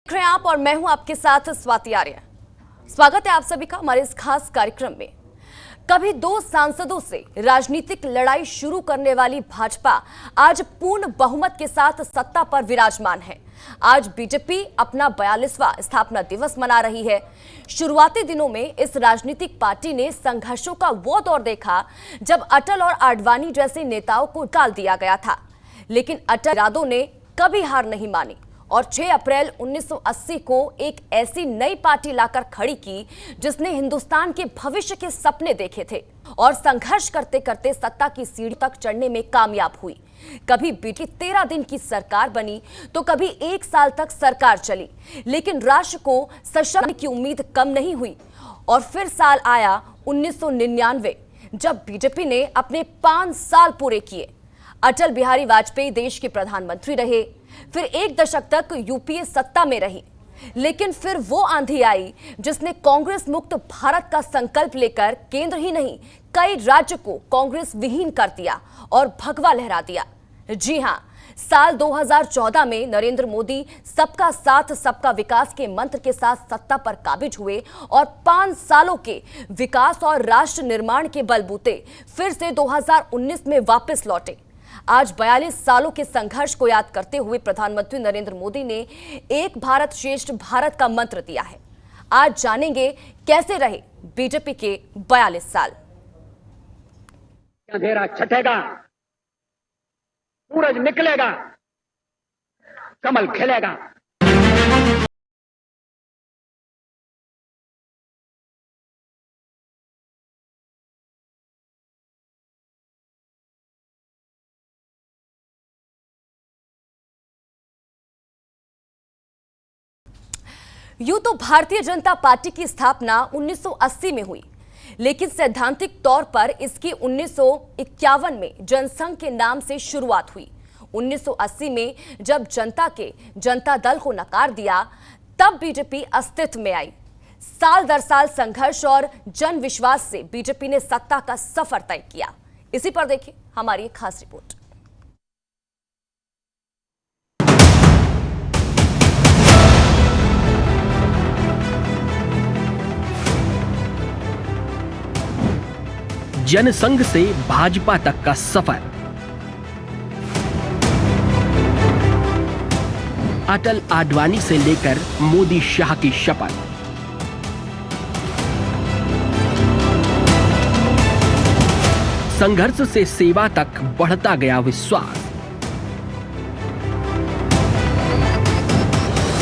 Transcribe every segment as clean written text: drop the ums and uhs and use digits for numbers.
देख रहे हैं आप और मैं हूं आपके साथ स्वाति आर्य। स्वागत है आप सभी का हमारे इस खास कार्यक्रम में। कभी दो सांसदों से राजनीतिक लड़ाई शुरू करने वाली भाजपा आज पूर्ण बहुमत के साथ सत्ता पर विराजमान है। आज बीजेपी अपना 42वां स्थापना दिवस मना रही है। शुरुआती दिनों में इस राजनीतिक पार्टी ने संघर्षों का वो दौर देखा जब अटल और आडवाणी जैसे नेताओं को टाल दिया गया था, लेकिन अटल इरादों ने कभी हार नहीं मानी और 6 अप्रैल 1980 को एक ऐसी नई पार्टी लाकर खड़ी की जिसने हिंदुस्तान के भविष्य के सपने देखे थे और संघर्ष करते करते सत्ता की सीढ़ी तक चढ़ने में कामयाब हुई। कभी बीती 13 दिन की सरकार बनी तो कभी 1 साल तक सरकार चली, लेकिन राष्ट्र को सशक्त की उम्मीद कम नहीं हुई। और फिर साल आया 1999 जब बीजेपी ने अपने 5 साल पूरे किए। अटल बिहारी वाजपेयी देश के प्रधानमंत्री रहे, फिर 1 दशक तक यूपीए सत्ता में रही, लेकिन फिर वो आंधी आई जिसने कांग्रेस मुक्त भारत का संकल्प लेकर केंद्र ही नहीं कई राज्य को कांग्रेस विहीन कर दिया और भगवा लहरा दिया। जी हां, साल 2014 में नरेंद्र मोदी सबका साथ सबका विकास के मंत्र के साथ सत्ता पर काबिज हुए और 5 सालों के विकास और राष्ट्र निर्माण के बलबूते फिर से 2019 में वापस लौटे। आज 42 सालों के संघर्ष को याद करते हुए प्रधानमंत्री नरेंद्र मोदी ने एक भारत श्रेष्ठ भारत का मंत्र दिया है। आज जानेंगे कैसे रहे बीजेपी के 42 साल। अंधेरा छटेगा, सूरज निकलेगा, कमल खिलेगा। यूं तो भारतीय जनता पार्टी की स्थापना 1980 में हुई, लेकिन सैद्धांतिक तौर पर इसकी 1951 में जनसंघ के नाम से शुरुआत हुई। 1980 में जब जनता दल को नकार दिया, तब बीजेपी अस्तित्व में आई। साल दर साल संघर्ष और जन विश्वास से बीजेपी ने सत्ता का सफर तय किया। इसी पर देखिए हमारी एक खास रिपोर्ट। जनसंघ से भाजपा तक का सफर। अटल आडवाणी से लेकर मोदी शाह की शपथ। संघर्ष से सेवा तक बढ़ता गया विश्वास।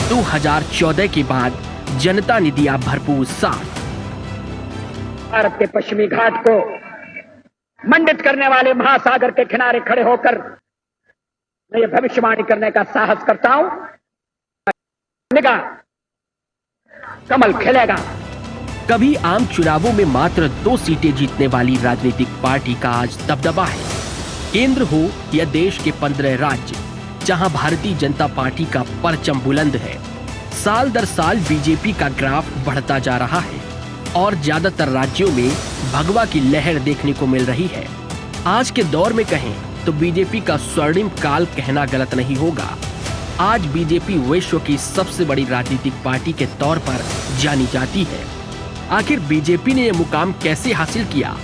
2014 के बाद जनता ने दिया भरपूर साथ। भारत के पश्चिमी घाट को मंडित करने वाले महासागर के किनारे खड़े होकर मैं ये भविष्यवाणी करने का साहस करता हूं, निगाह कमल खिलेगा। कभी आम चुनावों में मात्र 2 सीटें जीतने वाली राजनीतिक पार्टी का आज दबदबा है। केंद्र हो या देश के 15 राज्य, जहां भारतीय जनता पार्टी का परचम बुलंद है। साल दर साल बीजेपी का ग्राफ बढ़ता जा रहा है और ज्यादातर राज्यों में भगवा की लहर देखने को मिल रही है। आज के दौर में कहें तो बीजेपी का स्वर्णिम काल कहना गलत नहीं होगा। आज बीजेपी विश्व की सबसे बड़ी राजनीतिक पार्टी के तौर पर जानी जाती है। आखिर बीजेपी ने यह मुकाम कैसे हासिल किया?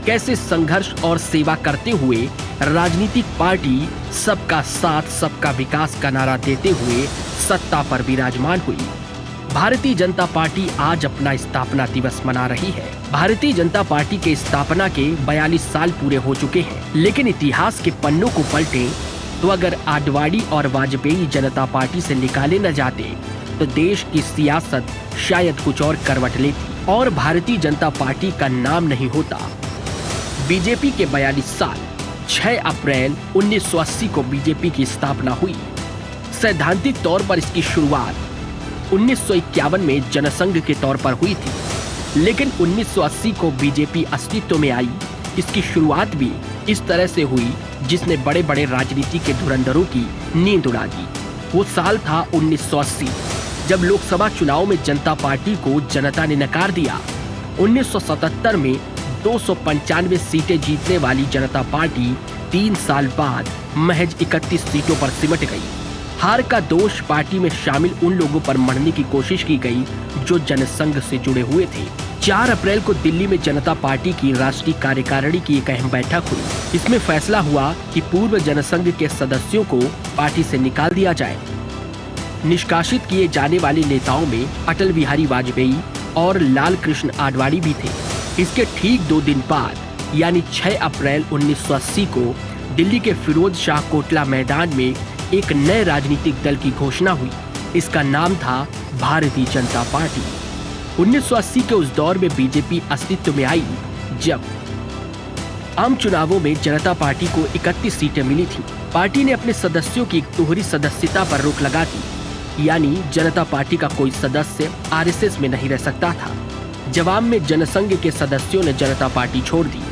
कैसे संघर्ष और सेवा करते हुए राजनीतिक पार्टी सबका साथ सबका विकास का नारा देते हुए सत्ता पर विराजमान हुई? भारतीय जनता पार्टी आज अपना स्थापना दिवस मना रही है। भारतीय जनता पार्टी के स्थापना के 42 साल पूरे हो चुके हैं, लेकिन इतिहास के पन्नों को पलटें तो अगर आडवाणी और वाजपेयी जनता पार्टी से निकाले न जाते तो देश की सियासत शायद कुछ और करवट लेती और भारतीय जनता पार्टी का नाम नहीं होता। बीजेपी के 42 साल। 6 अप्रैल 1980 को बीजेपी की स्थापना हुई। सैद्धांतिक तौर पर इसकी शुरुआत 1951 में जनसंघ के तौर पर हुई थी, लेकिन 1980 को बीजेपी अस्तित्व में आई। इसकी शुरुआत भी इस तरह से हुई जिसने बड़े बड़े राजनीति के धुरंधरों की नींद उड़ा दी। वो साल था 1980 जब लोकसभा चुनाव में जनता पार्टी को जनता ने नकार दिया। 1977 में 295 सीटें जीतने वाली जनता पार्टी 3 साल बाद महज 31 सीटों पर सिमट गई। हार का दोष पार्टी में शामिल उन लोगों पर मढ़ने की कोशिश की गई जो जनसंघ से जुड़े हुए थे। 4 अप्रैल को दिल्ली में जनता पार्टी की राष्ट्रीय कार्यकारिणी की एक अहम बैठक हुई। इसमें फैसला हुआ कि पूर्व जनसंघ के सदस्यों को पार्टी से निकाल दिया जाए। निष्कासित किए जाने वाले नेताओं में अटल बिहारी वाजपेयी और लाल कृष्ण आडवाणी भी थे। इसके ठीक 2 दिन बाद यानी 6 अप्रैल 1980 को दिल्ली के फिरोज शाह कोटला मैदान में एक नए राजनीतिक दल की घोषणा हुई। इसका नाम था भारतीय जनता पार्टी। 1980 के उस दौर में बीजेपी अस्तित्व में आई जब आम चुनावों में जनता पार्टी को 31 सीटें मिली थी। पार्टी ने अपने सदस्यों की दोहरी सदस्यता पर रोक लगा दी, यानी जनता पार्टी का कोई सदस्य आरएसएस में नहीं रह सकता था। जवाब में जनसंघ के सदस्यों ने जनता पार्टी छोड़ दी।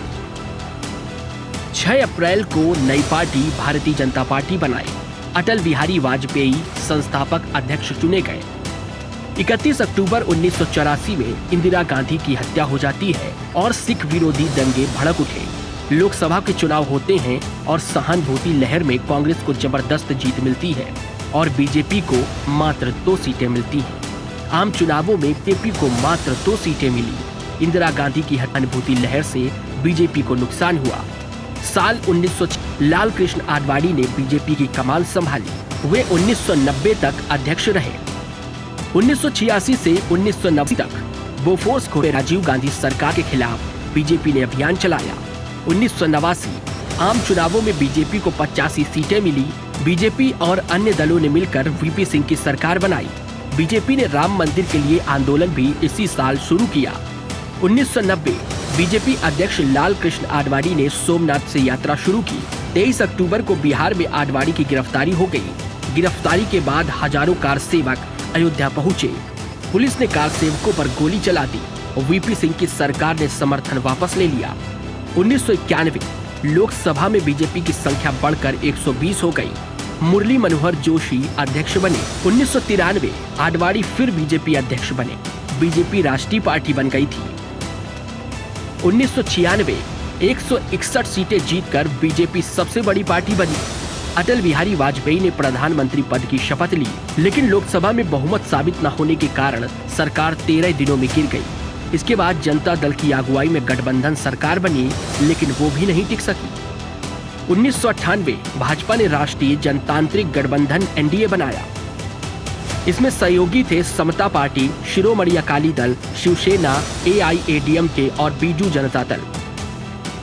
6 अप्रैल को नई पार्टी भारतीय जनता पार्टी बनाई। अटल बिहारी वाजपेयी संस्थापक अध्यक्ष चुने गए। 31 अक्टूबर 1984 में इंदिरा गांधी की हत्या हो जाती है और सिख विरोधी दंगे भड़क उठे। लोकसभा के चुनाव होते हैं और सहानुभूति लहर में कांग्रेस को जबरदस्त जीत मिलती है और बीजेपी को मात्र 2 सीटें मिलती हैं। आम चुनावों में बीजेपी को मात्र 2 सीटें मिली। इंदिरा गांधी की अनुभूति लहर से बीजेपी को नुकसान हुआ। साल 1900 लाल कृष्ण आडवाणी ने बीजेपी की कमान संभाली। वे 1990 तक अध्यक्ष रहे। 1986 से 1990 तक बोफोर्स घोड़े राजीव गांधी सरकार के खिलाफ बीजेपी ने अभियान चलाया। 1989 आम चुनावों में बीजेपी को 85 सीटें मिली। बीजेपी और अन्य दलों ने मिलकर वीपी सिंह की सरकार बनाई। बीजेपी ने राम मंदिर के लिए आंदोलन भी इसी साल शुरू किया। 1990 बीजेपी अध्यक्ष लाल कृष्ण आडवाणी ने सोमनाथ से यात्रा शुरू की। 23 अक्टूबर को बिहार में आडवाणी की गिरफ्तारी हो गई। गिरफ्तारी के बाद हजारों कार सेवक अयोध्या पहुंचे। पुलिस ने कार सेवकों पर गोली चला दी और वीपी सिंह की सरकार ने समर्थन वापस ले लिया। 1991 लोकसभा में बीजेपी की संख्या बढ़कर 120 हो गई। मुरली मनोहर जोशी अध्यक्ष बने। 1993 आडवाणी फिर बीजेपी अध्यक्ष बने। बीजेपी राष्ट्रीय पार्टी बन गई थी। 1996 161 सीटें जीतकर बीजेपी सबसे बड़ी पार्टी बनी। अटल बिहारी वाजपेयी ने प्रधानमंत्री पद की शपथ ली, लेकिन लोकसभा में बहुमत साबित न होने के कारण सरकार 13 दिनों में गिर गई। इसके बाद जनता दल की अगुवाई में गठबंधन सरकार बनी, लेकिन वो भी नहीं टिक सकी। 1998 भाजपा ने राष्ट्रीय जनतांत्रिक गठबंधन एनडीए बनाया। इसमें सहयोगी थे समता पार्टी, शिरोमणि अकाली दल, शिवसेना, एआईएडीएमके और बीजू जनता दल।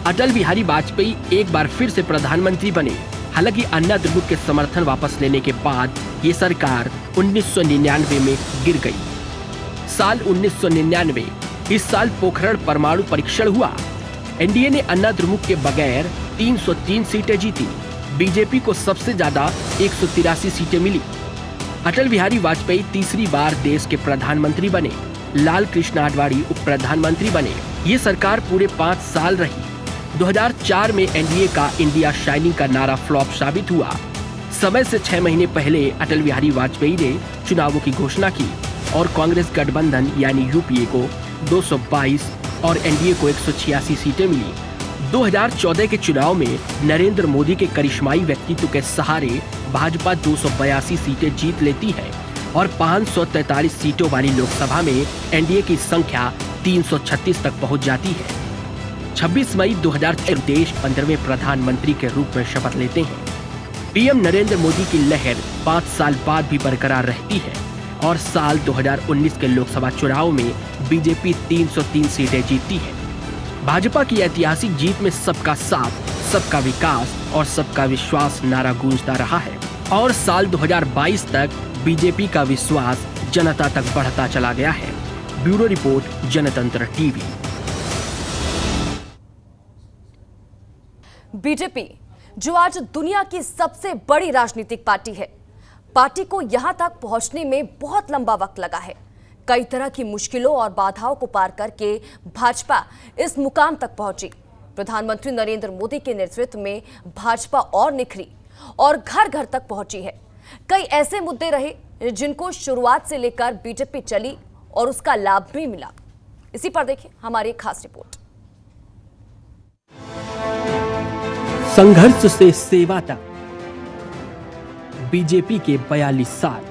अटल बिहारी वाजपेयी एक बार फिर से प्रधानमंत्री बने। हालांकि अन्ना द्रमुक के समर्थन वापस लेने के बाद ये सरकार 1999 में गिर गई। साल 1999 इस साल पोखरण परमाणु परीक्षण हुआ। एनडीए ने अन्ना द्रमुक के बगैर 303 सीटें जीती। बीजेपी को सबसे ज्यादा 183 सीटें मिली। अटल बिहारी वाजपेयी तीसरी बार देश के प्रधानमंत्री बने। लाल कृष्ण आडवाणी उप प्रधानमंत्री बने। ये सरकार पूरे 5 साल रही। 2004 में एनडीए का इंडिया शाइनिंग का नारा फ्लॉप साबित हुआ। समय से 6 महीने पहले अटल बिहारी वाजपेयी ने चुनावों की घोषणा की और कांग्रेस गठबंधन यानी यूपीए को 222 और एनडीए को 186 सीटें मिली। 2014 के चुनाव में नरेंद्र मोदी के करिश्माई व्यक्तित्व के सहारे भाजपा 282 सीटें जीत लेती है और 543 सीटों वाली लोकसभा में एनडीए की संख्या 336 तक पहुंच जाती है। 26 मई 2004 देश 15वें प्रधानमंत्री के रूप में शपथ लेते हैं। पीएम नरेंद्र मोदी की लहर 5 साल बाद भी बरकरार रहती है और साल 2019 के लोकसभा चुनाव में बीजेपी 303 सीटें जीतती है। भाजपा की ऐतिहासिक जीत में सबका साथ, सबका विकास और सबका विश्वास नारा गूंजता रहा है और साल 2022 तक बीजेपी का विश्वास जनता तक बढ़ता चला गया है। ब्यूरो रिपोर्ट, जनतंत्र टीवी। बीजेपी जो आज दुनिया की सबसे बड़ी राजनीतिक पार्टी है, पार्टी को यहां तक पहुंचने में बहुत लंबा वक्त लगा है। कई तरह की मुश्किलों और बाधाओं को पार करके भाजपा इस मुकाम तक पहुंची। प्रधानमंत्री नरेंद्र मोदी के नेतृत्व में भाजपा और निखरी और घर घर तक पहुंची है। कई ऐसे मुद्दे रहे जिनको शुरुआत से लेकर बीजेपी चली और उसका लाभ भी मिला। इसी पर देखिए हमारी खास रिपोर्ट। संघर्ष से सेवा तक, बीजेपी के 42 साल।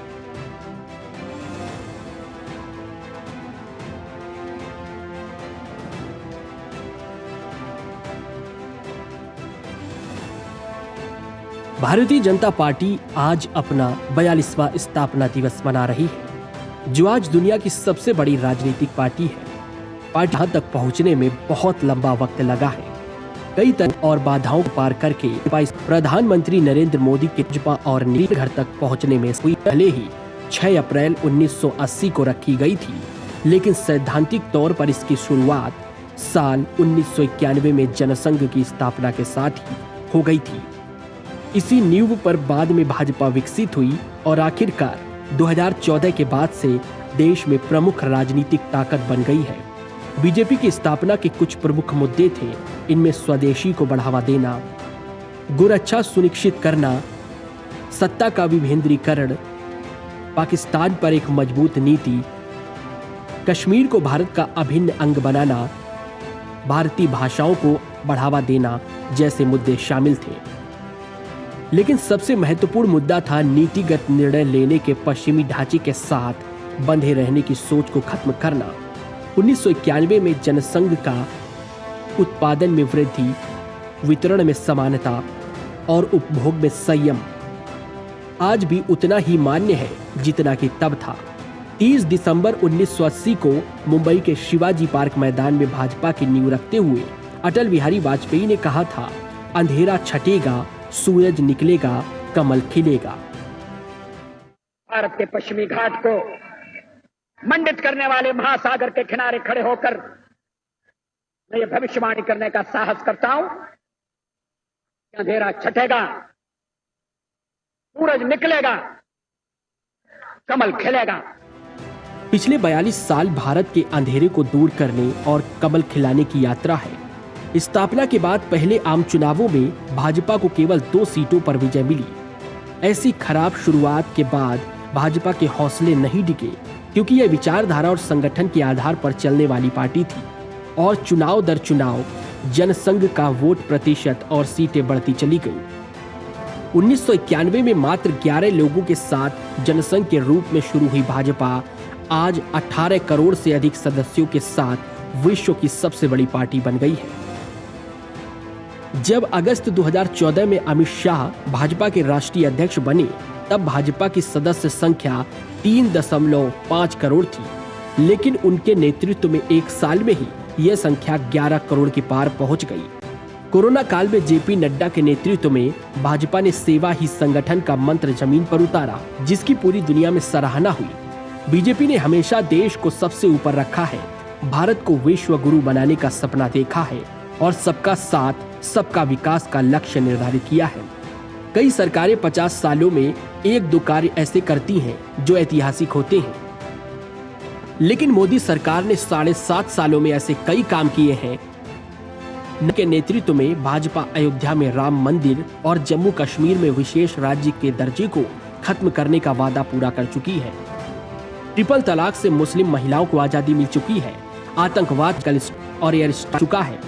भारतीय जनता पार्टी आज अपना 42वां स्थापना दिवस मना रही है, जो आज दुनिया की सबसे बड़ी राजनीतिक पार्टी है। पार्टी यहाँ तक पहुँचने में बहुत लंबा वक्त लगा है। कई तरह और बाधाओं को पार करके प्रधानमंत्री नरेंद्र मोदी के भाजपा और नीति घर तक पहुँचने में हुई। पहले ही 6 अप्रैल 1980 को रखी गई थी, लेकिन सैद्धांतिक तौर पर इसकी शुरुआत साल 1991 में जनसंघ की स्थापना के साथ ही हो गई थी। इसी नींव पर बाद में भाजपा विकसित हुई और आखिरकार 2014 के बाद से देश में प्रमुख राजनीतिक ताकत बन गई है। बीजेपी की स्थापना के कुछ प्रमुख मुद्दे थे। इनमें स्वदेशी को बढ़ावा देना, गुरक्षा सुनिश्चित करना, सत्ता का विकेंद्रीकरण, पाकिस्तान पर एक मजबूत नीति, कश्मीर को भारत का अभिन्न अंग बनाना, भारतीय भाषाओं को बढ़ावा देना जैसे मुद्दे शामिल थे। लेकिन सबसे महत्वपूर्ण मुद्दा था नीतिगत निर्णय लेने के पश्चिमी ढांचे के साथ बंधे रहने की सोच को खत्म करना। 1991 में जनसंघ का उत्पादन में वृद्धि, वितरण में समानता और उपभोग में संयम आज भी उतना ही मान्य है जितना कि तब था। 30 दिसंबर 1980 को मुंबई के शिवाजी पार्क मैदान में भाजपा की नींव रखते हुए अटल बिहारी वाजपेयी ने कहा था, अंधेरा छटेगा, सूरज निकलेगा, कमल खिलेगा। भारत के पश्चिमी घाट को मंडित करने वाले महासागर के किनारे खड़े होकर मैं ये भविष्यवाणी करने का साहस करता हूं कि अंधेरा छटेगा, सूरज निकलेगा, कमल खिलेगा। पिछले 42 साल भारत के अंधेरे को दूर करने और कमल खिलाने की यात्रा है। स्थापना के बाद पहले आम चुनावों में भाजपा को केवल 2 सीटों पर विजय मिली। ऐसी खराब शुरुआत के बाद भाजपा के हौसले नहीं डिगे, क्योंकि यह विचारधारा और संगठन के आधार पर चलने वाली पार्टी थी और चुनाव दर चुनाव जनसंघ का वोट प्रतिशत और सीटें बढ़ती चली गईं। 1991 में मात्र 11 लोगों के साथ जनसंघ के रूप में शुरू हुई भाजपा आज 18 करोड़ से अधिक सदस्यों के साथ विश्व की सबसे बड़ी पार्टी बन गई है। जब अगस्त 2014 में अमित शाह भाजपा के राष्ट्रीय अध्यक्ष बने, तब भाजपा की सदस्य संख्या 3.5 करोड़ थी, लेकिन उनके नेतृत्व में एक साल में ही यह संख्या 11 करोड़ के पार पहुंच गई। कोरोना काल में जेपी नड्डा के नेतृत्व में भाजपा ने सेवा ही संगठन का मंत्र जमीन पर उतारा, जिसकी पूरी दुनिया में सराहना हुई। बीजेपी ने हमेशा देश को सबसे ऊपर रखा है, भारत को विश्व गुरु बनाने का सपना देखा है और सबका साथ सबका विकास का लक्ष्य निर्धारित किया है। कई सरकारें 50 सालों में 1-2 कार्य ऐसे करती हैं जो ऐतिहासिक होते हैं, लेकिन मोदी सरकार ने 7.5 सालों में ऐसे कई काम किए हैं। के नेतृत्व में भाजपा अयोध्या में राम मंदिर और जम्मू कश्मीर में विशेष राज्य के दर्जे को खत्म करने का वादा पूरा कर चुकी है। ट्रिपल तलाक से मुस्लिम महिलाओं को आजादी मिल चुकी है। आतंकवाद कल और एयर चुका है।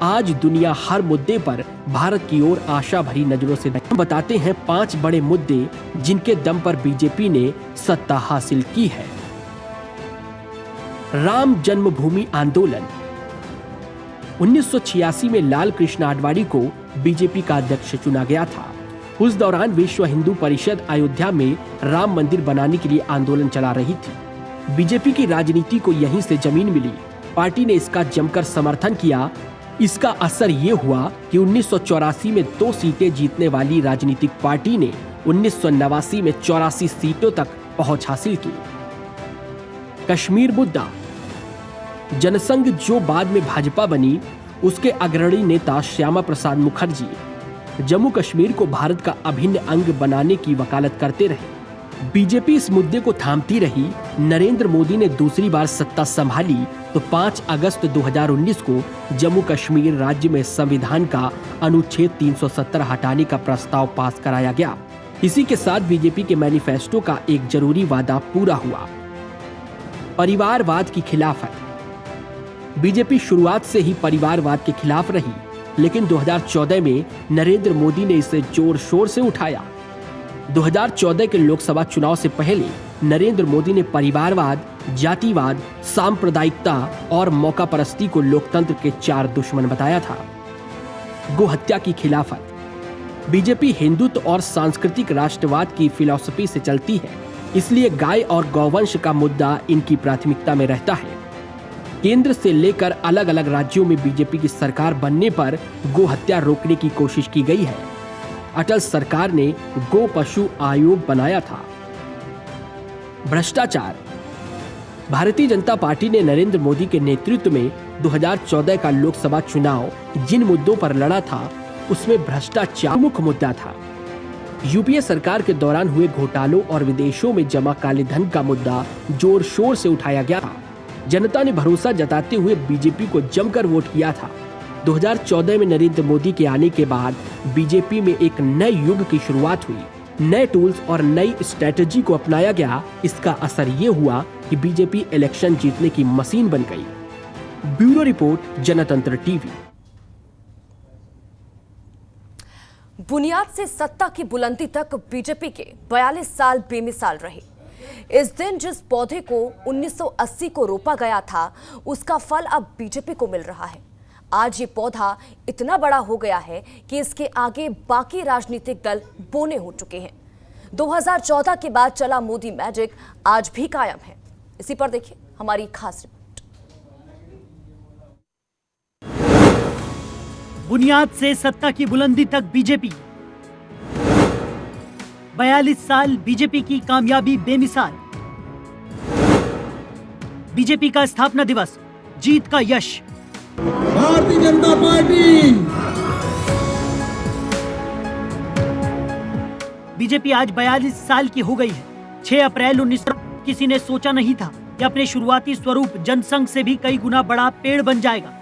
आज दुनिया हर मुद्दे पर भारत की ओर आशा भरी नजरों से बताते हैं 5 बड़े मुद्दे जिनके दम पर बीजेपी ने सत्ता हासिल की है। राम जन्मभूमि आंदोलन। 1986 में लाल कृष्ण आडवाणी को बीजेपी का अध्यक्ष चुना गया था। उस दौरान विश्व हिंदू परिषद अयोध्या में राम मंदिर बनाने के लिए आंदोलन चला रही थी। बीजेपी की राजनीति को यहीं से जमीन मिली। पार्टी ने इसका जमकर समर्थन किया। इसका असर ये हुआ कि 1984 में 2 सीटें जीतने वाली राजनीतिक पार्टी ने 1989 में 84 सीटों तक पहुंच हासिल की। कश्मीर मुद्दा। जनसंघ जो बाद में भाजपा बनी, उसके अग्रणी नेता श्यामा प्रसाद मुखर्जी जम्मू कश्मीर को भारत का अभिन्न अंग बनाने की वकालत करते रहे। बीजेपी इस मुद्दे को थामती रही। नरेंद्र मोदी ने दूसरी बार सत्ता संभाली तो 5 अगस्त 2019 को जम्मू कश्मीर राज्य में संविधान का अनुच्छेद 370 हटाने का प्रस्ताव पास कराया गया। इसी के साथ बीजेपी के मैनिफेस्टो का एक जरूरी वादा पूरा हुआ। परिवारवाद की खिलाफत। बीजेपी शुरुआत से ही परिवारवाद के खिलाफ रही, लेकिन 2014 में नरेंद्र मोदी ने इसे जोर शोर से उठाया। 2014 के लोकसभा चुनाव से पहले नरेंद्र मोदी ने परिवारवाद, जातिवाद, सांप्रदायिकता और मौकापरस्ती को लोकतंत्र के 4 दुश्मन बताया था। गो हत्या की खिलाफत। बीजेपी हिंदुत्व और सांस्कृतिक राष्ट्रवाद की फिलॉसफी से चलती है, इसलिए गाय और गौवंश का मुद्दा इनकी प्राथमिकता में रहता है। केंद्र से लेकर अलग अलग राज्यों में बीजेपी की सरकार बनने पर गो हत्या रोकने की कोशिश की गई है। अटल सरकार ने गो पशु आयोग बनाया था। भ्रष्टाचार। भारतीय जनता पार्टी ने नरेंद्र मोदी के नेतृत्व में 2014 का लोकसभा चुनाव जिन मुद्दों पर लड़ा था, उसमें भ्रष्टाचार मुख्य मुद्दा था। यूपीए सरकार के दौरान हुए घोटालों और विदेशों में जमा काले धन का मुद्दा जोर शोर से उठाया गया था। जनता ने भरोसा जताते हुए बीजेपी को जमकर वोट किया था। 2014 में नरेंद्र मोदी के आने के बाद बीजेपी में एक नए युग की शुरुआत हुई। नए टूल्स और नई स्ट्रेटजी को अपनाया गया। इसका असर ये हुआ कि बीजेपी इलेक्शन जीतने की मशीन बन गई। ब्यूरो रिपोर्ट, जनतंत्र टीवी। बुनियाद से सत्ता की बुलंदी तक बीजेपी के 42 साल बेमिसाल रहे। इस दिन जिस पौधे को 1980 को रोपा गया था, उसका फल अब बीजेपी को मिल रहा है। आज ये पौधा इतना बड़ा हो गया है कि इसके आगे बाकी राजनीतिक दल बोने हो चुके हैं। 2014 के बाद चला मोदी मैजिक आज भी कायम है। इसी पर देखिए हमारी खास रिपोर्ट। बुनियाद से सत्ता की बुलंदी तक बीजेपी। 42 साल बीजेपी की कामयाबी बेमिसाल। बीजेपी का स्थापना दिवस, जीत का यश। भारतीय जनता पार्टी। बीजेपी आज 42 साल की हो गई है। 6 अप्रैल 1900 किसी ने सोचा नहीं था कि अपने शुरुआती स्वरूप जनसंघ से भी कई गुना बड़ा पेड़ बन जाएगा।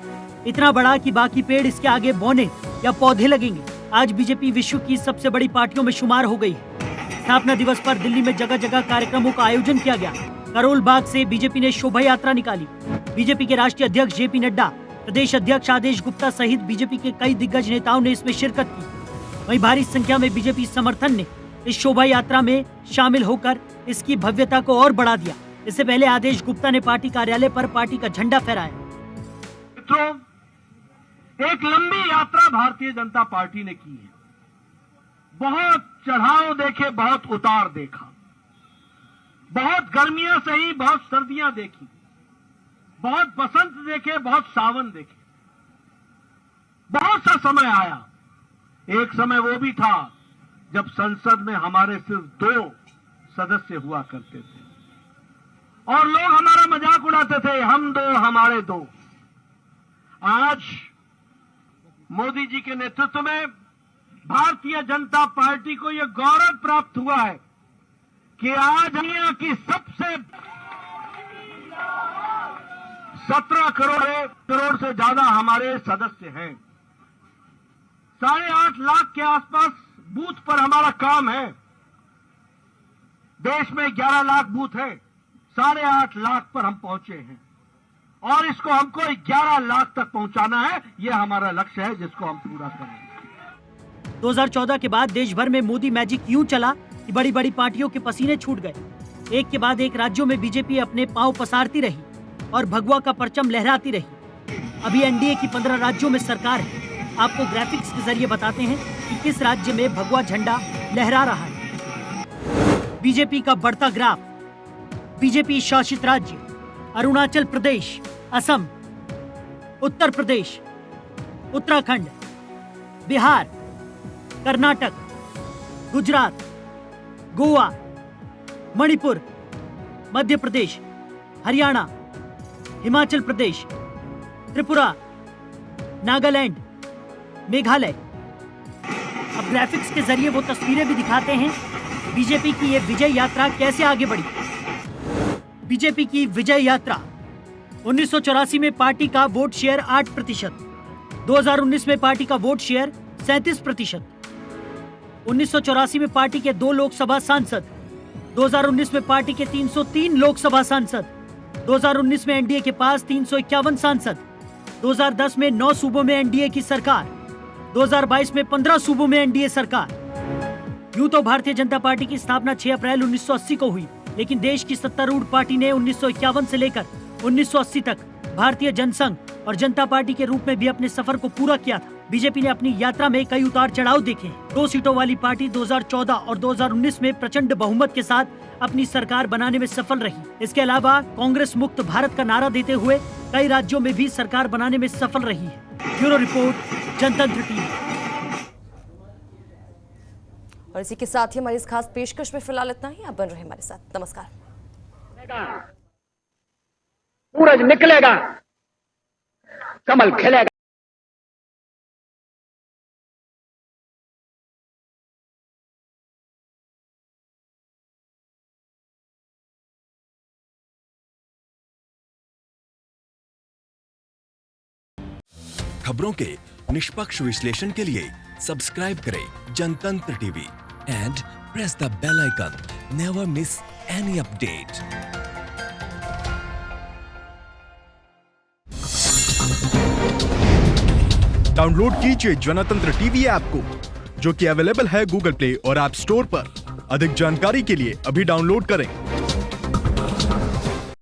इतना बड़ा कि बाकी पेड़ इसके आगे बौने या पौधे लगेंगे। आज बीजेपी विश्व की सबसे बड़ी पार्टियों में शुमार हो गई है। स्थापना दिवस पर दिल्ली में जगह जगह कार्यक्रमों का आयोजन किया गया। करोल बाग से बीजेपी ने शोभा यात्रा निकाली। बीजेपी के राष्ट्रीय अध्यक्ष जेपी नड्डा, प्रदेश अध्यक्ष आदेश गुप्ता सहित बीजेपी के कई दिग्गज नेताओं ने इसमें शिरकत की। वहीं भारी संख्या में बीजेपी समर्थन ने इस शोभा यात्रा में शामिल होकर इसकी भव्यता को और बढ़ा दिया। इससे पहले आदेश गुप्ता ने पार्टी कार्यालय पर पार्टी का झंडा फहराया। मित्रों, एक लंबी यात्रा भारतीय जनता पार्टी ने की है। बहुत चढ़ाव देखे, बहुत उतार देखा, बहुत गर्मियां सही, बहुत सर्दियां देखी, बहुत बसंत देखे, बहुत सावन देखे। बहुत सा समय आया। एक समय वो भी था जब संसद में हमारे सिर्फ 2 सदस्य हुआ करते थे और लोग हमारा मजाक उड़ाते थे, हम 2 हमारे 2। आज मोदी जी के नेतृत्व में भारतीय जनता पार्टी को यह गौरव प्राप्त हुआ है कि आज दुनिया की सबसे 17 करोड़ से ज्यादा हमारे सदस्य हैं। 8.5 लाख के आसपास बूथ पर हमारा काम है। देश में 11 लाख बूथ है, 8.5 लाख पर हम पहुंचे हैं और इसको हमको 11 लाख तक पहुंचाना है। यह हमारा लक्ष्य है जिसको हम पूरा करेंगे। 2014 के बाद देश भर में मोदी मैजिक यूं चला कि बड़ी बड़ी पार्टियों के पसीने छूट गए। एक के बाद एक राज्यों में बीजेपी अपने पांव पसारती रही और भगवा का परचम लहराती रही। अभी एनडीए की 15 राज्यों में सरकार है। आपको ग्राफिक्स के जरिए बताते हैं कि किस राज्य में भगवा झंडा लहरा रहा है। बीजेपी का बढ़ता ग्राफ। बीजेपी शासित राज्य अरुणाचल प्रदेश, असम, उत्तर प्रदेश, उत्तराखंड, बिहार, कर्नाटक, गुजरात, गोवा, मणिपुर, मध्य प्रदेश, हरियाणा, हिमाचल प्रदेश, त्रिपुरा, नागालैंड, मेघालय। अब ग्राफिक्स के जरिए वो तस्वीरें भी दिखाते हैं बीजेपी की ये विजय यात्रा कैसे आगे बढ़ी। बीजेपी की विजय यात्रा। 1984 में पार्टी का वोट शेयर 8%, 2019 में पार्टी का वोट शेयर 37%। 1984 में पार्टी के 2 लोकसभा सांसद, 2019 में पार्टी के 303 लोकसभा सांसद, 2019 में एनडीए के पास 351 सांसद, 2010 में 9 सूबों में एनडीए की सरकार, 2022 में 15 सूबों में एनडीए सरकार। यूं तो भारतीय जनता पार्टी की स्थापना 6 अप्रैल 1980 को हुई, लेकिन देश की सत्तारूढ़ पार्टी ने 1951 से लेकर 1980 तक भारतीय जनसंघ और जनता पार्टी के रूप में भी अपने सफर को पूरा किया था। बीजेपी ने अपनी यात्रा में कई उतार चढ़ाव देखे हैं। 2 सीटों वाली पार्टी 2014 और 2019 में प्रचंड बहुमत के साथ अपनी सरकार बनाने में सफल रही। इसके अलावा कांग्रेस मुक्त भारत का नारा देते हुए कई राज्यों में भी सरकार बनाने में सफल रही है। ब्यूरो रिपोर्ट, जनतंत्र टीवी। और इसी के साथ ही हमारी इस खास पेशकश में फिलहाल इतना ही। आप बन रहे हमारे साथ। नमस्कार। सूरज निकलेगा, कमल खिलेगा। खबरों के निष्पक्ष विश्लेषण के लिए सब्सक्राइब करें Jantantra TV and press the bell icon. Never miss any update. Download कीजिए जनतंत्र टीवी ऐप को, जो कि अवेलेबल है गूगल प्ले और ऐप स्टोर पर। अधिक जानकारी के लिए अभी डाउनलोड करें।